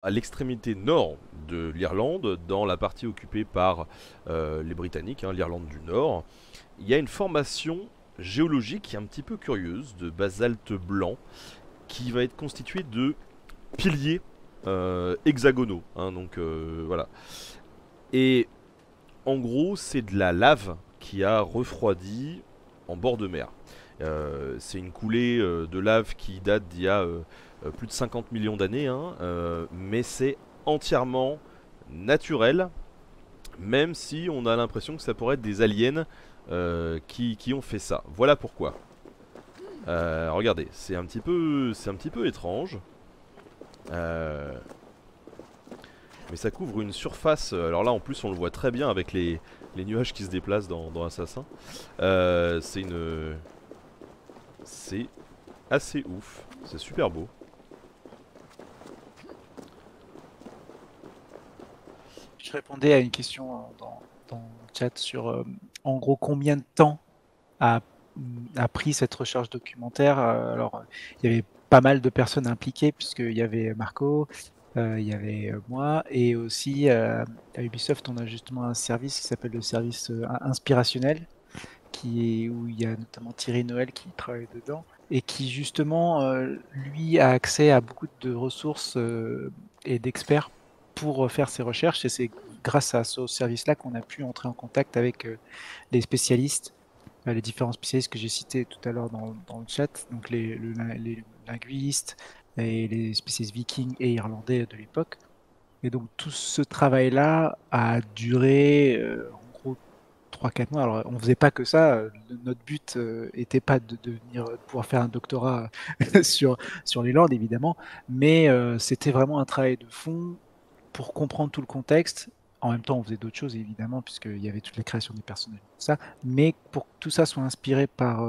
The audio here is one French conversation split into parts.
à l'extrémité nord de l'Irlande, dans la partie occupée par les Britanniques, hein, l'Irlande du Nord, il y a une formation géologique qui est un petit peu curieuse, de basalte blanc, qui va être constituée de piliers hexagonaux. Hein, donc voilà. Et en gros, c'est de la lave qui a refroidi en bord de mer. C'est une coulée de lave qui date d'il y a plus de 50 millions d'années, hein, mais c'est entièrement naturel, même si on a l'impression que ça pourrait être des aliens qui ont fait ça. Voilà pourquoi. Regardez, c'est un petit peu étrange. Euh, mais ça couvre une surface. Alors là, en plus, on le voit très bien avec les nuages qui se déplacent dans Assassin. C'est une. C'est assez ouf. C'est super beau. Je répondais à une question dans le chat sur en gros combien de temps a, a pris cette recherche documentaire. Alors, il y avait pas mal de personnes impliquées, puisqu'il y avait Marco, il y avait moi, et aussi à Ubisoft, on a justement un service qui s'appelle le service inspirationnel, où il y a notamment Thierry Noël qui travaille dedans, et qui justement, lui, a accès à beaucoup de ressources et d'experts pour faire ses recherches, et c'est grâce à ce service-là qu'on a pu entrer en contact avec les spécialistes, les différents spécialistes que j'ai cités tout à l'heure dans le chat, donc les linguistes et les spécialistes vikings et irlandais de l'époque. Et donc tout ce travail-là a duré en gros 3-4 mois. Alors on faisait pas que ça, notre but était pas de devenir, de pouvoir faire un doctorat sur les Landes évidemment, mais c'était vraiment un travail de fond pour comprendre tout le contexte. En même temps, on faisait d'autres choses, évidemment, puisqu'il y avait toute la création des personnages, tout ça. Mais pour que tout ça soit inspiré par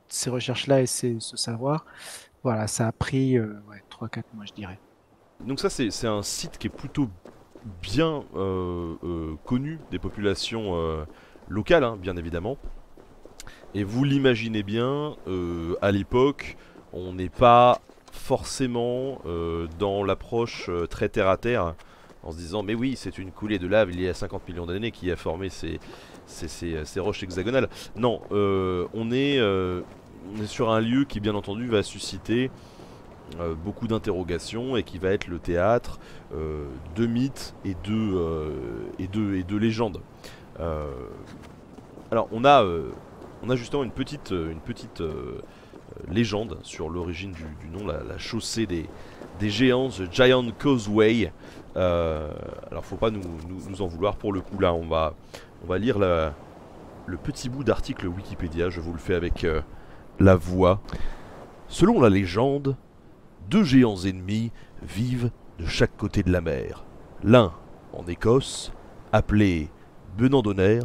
ces recherches-là et ce savoir, voilà, ça a pris ouais, 3-4 mois, je dirais. Donc ça, c'est un site qui est plutôt bien connu des populations locales, hein, bien évidemment. Et vous l'imaginez bien, à l'époque, on n'est pas forcément dans l'approche très terre à terre, en se disant mais oui, c'est une coulée de lave il y a 50 millions d'années qui a formé ces roches hexagonales. Non, on est sur un lieu qui bien entendu va susciter beaucoup d'interrogations et qui va être le théâtre de mythes et de légendes. Euh, alors on a justement une petite légende sur l'origine du nom, la chaussée des géants, The Giant Causeway. Alors faut pas nous en vouloir pour le coup là, on va lire le petit bout d'article Wikipédia, je vous le fais avec la voix. Selon la légende, deux géants ennemis vivent de chaque côté de la mer. L'un en Écosse, appelé Benandonner,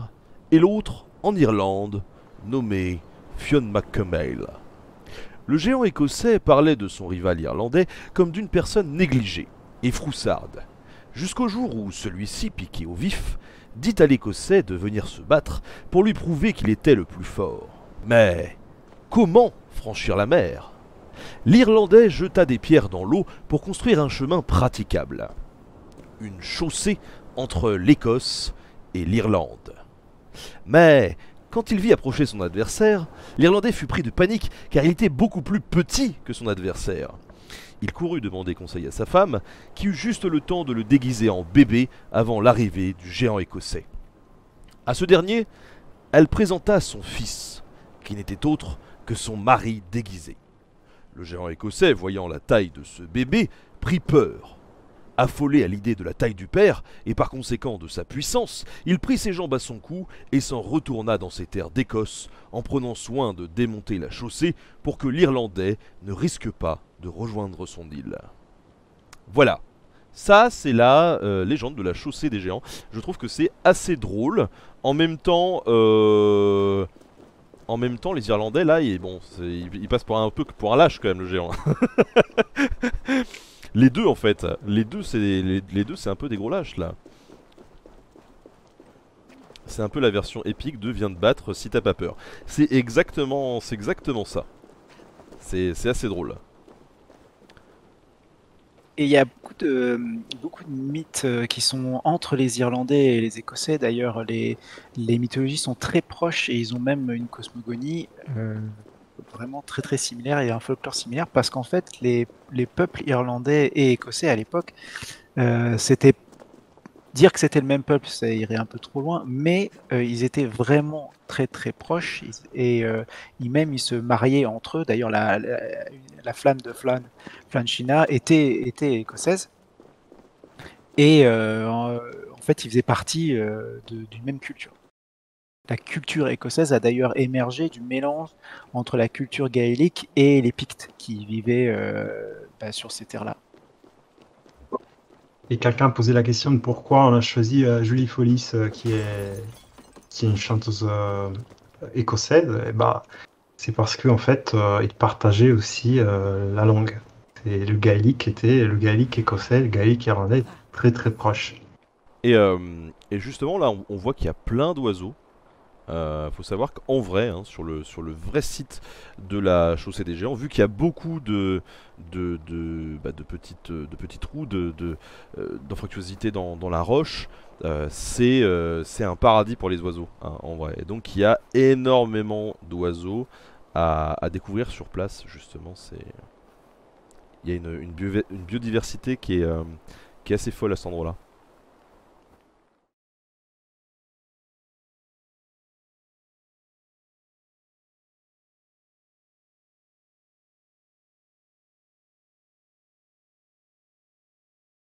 et l'autre en Irlande, nommé Fionn McCumail. Le géant écossais parlait de son rival irlandais comme d'une personne négligée et froussarde, jusqu'au jour où celui-ci, piqué au vif, dit à l'Écossais de venir se battre pour lui prouver qu'il était le plus fort. Mais comment franchir la mer? L'Irlandais jeta des pierres dans l'eau pour construire un chemin praticable. Une chaussée entre l'Écosse et l'Irlande. Mais quand il vit approcher son adversaire, l'Irlandais fut pris de panique car il était beaucoup plus petit que son adversaire. Il courut demander conseil à sa femme, qui eut juste le temps de le déguiser en bébé avant l'arrivée du géant écossais. À ce dernier, elle présenta son fils, qui n'était autre que son mari déguisé. Le géant écossais, voyant la taille de ce bébé, prit peur. Affolé à l'idée de la taille du père, et par conséquent de sa puissance, il prit ses jambes à son cou et s'en retourna dans ses terres d'Écosse, en prenant soin de démonter la chaussée pour que l'Irlandais ne risque pas de rejoindre son île. Voilà. Ça, c'est la légende de la chaussée des géants. Je trouve que c'est assez drôle. En même temps, les Irlandais, là, ils passent pour un peu pour un lâche quand même, le géant. Les deux, en fait. Les deux, c'est un peu des gros lâches, là. C'est un peu la version épique de viens de battre si t'as pas peur. C'est exactement ça. C'est assez drôle. Et il y a beaucoup de mythes qui sont entre les Irlandais et les Écossais. D'ailleurs, les mythologies sont très proches et ils ont même une cosmogonie vraiment très très similaire et un folklore similaire parce qu'en fait, les peuples irlandais et écossais à l'époque, c'était dire que c'était le même peuple, ça irait un peu trop loin, mais ils étaient vraiment très très proches et ils se mariaient entre eux. D'ailleurs, la flamme de Flanchina était écossaise et en fait, ils faisaient partie d'une même culture. La culture écossaise a d'ailleurs émergé du mélange entre la culture gaélique et les Pictes qui vivaient sur ces terres-là. Et quelqu'un a posé la question de pourquoi on a choisi Julie Follis, qui est une chanteuse écossaise. Et bah, c'est parce qu'en fait, ils partageaient aussi la langue. Et le gaélique écossais, le gaélique irlandais, très très proches. Et justement, là, on voit qu'il y a plein d'oiseaux. Faut savoir qu'en vrai, hein, sur le vrai site de la chaussée des géants, vu qu'il y a beaucoup de petits trous, d'anfractuosité dans la roche, c'est un paradis pour les oiseaux, hein, en vrai. Et donc il y a énormément d'oiseaux à découvrir sur place, justement. Il y a une biodiversité qui est assez folle à cet endroit-là.